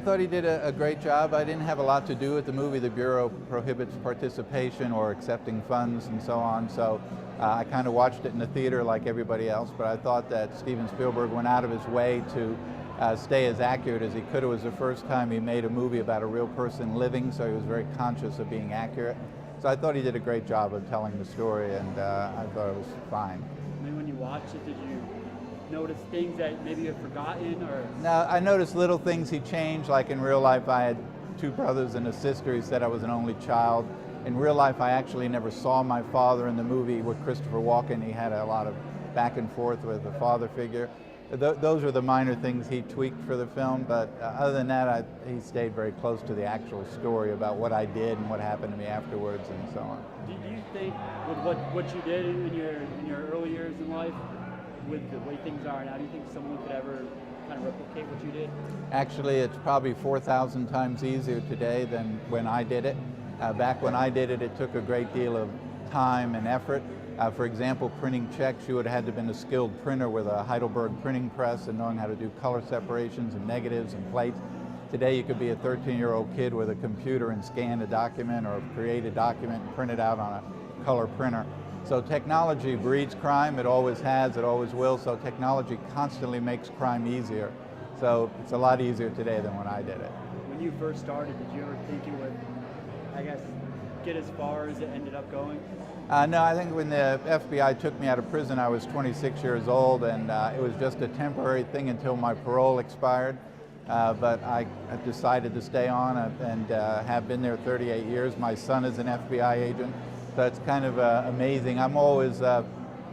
thought he did a great job. I didn't have a lot to do with the movie. The Bureau prohibits participation or accepting funds and so on, so I kind of watched it in the theater like everybody else, but I thought that Steven Spielberg went out of his way to stay as accurate as he could. It was the first time he made a movie about a real person living, so he was very conscious of being accurate. So I thought he did a great job of telling the story, and I thought it was fine. I mean, when you watched it, did you notice things that maybe you had forgotten, or? Now, I noticed little things he changed, like in real life I had two brothers and a sister. He said I was an only child. In real life I actually never saw my father. In the movie with Christopher Walken, he had a lot of back and forth with the father figure. Those are the minor things he tweaked for the film, but other than that, he stayed very close to the actual story about what I did and what happened to me afterwards and so on. Do you think with what you did in your early years in life, with the way things are now, do you think someone could ever kind of replicate what you did? Actually, it's probably 4,000 times easier today than when I did it. Back when I did it, it took a great deal of time and effort. For example, printing checks, you would have had to have been a skilled printer with a Heidelberg printing press and knowing how to do color separations and negatives and plates. Today you could be a 13-year-old kid with a computer and scan a document or create a document and print it out on a color printer. So technology breeds crime. It always has, it always will. So technology constantly makes crime easier. So it's a lot easier today than when I did it. When you first started, did you ever think you would, I guess, get as far as it ended up going? No, I think when the FBI took me out of prison, I was 26 years old, and it was just a temporary thing until my parole expired. But I decided to stay on and have been there 38 years. My son is an FBI agent. So it's kind of amazing. I'm always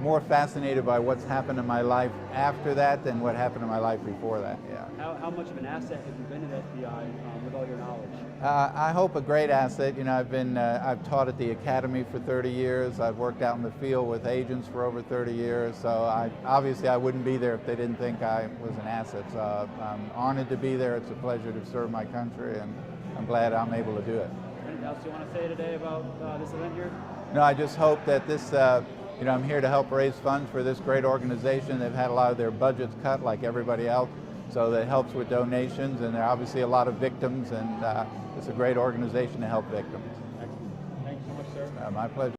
more fascinated by what's happened in my life after that than what happened in my life before that. Yeah. How much of an asset have you been to the FBI with all your knowledge? I hope a great asset. You know, I've taught at the academy for 30 years. I've worked out in the field with agents for over 30 years. So obviously I wouldn't be there if they didn't think I was an asset. So I'm honored to be there. It's a pleasure to serve my country, and I'm glad I'm able to do it. Anything else you want to say today about this event here? No, I just hope that this, you know, I'm here to help raise funds for this great organization. They've had a lot of their budgets cut like everybody else, so that helps with donations, and there are obviously a lot of victims, and it's a great organization to help victims. Excellent. Thank you so much, sir. My pleasure.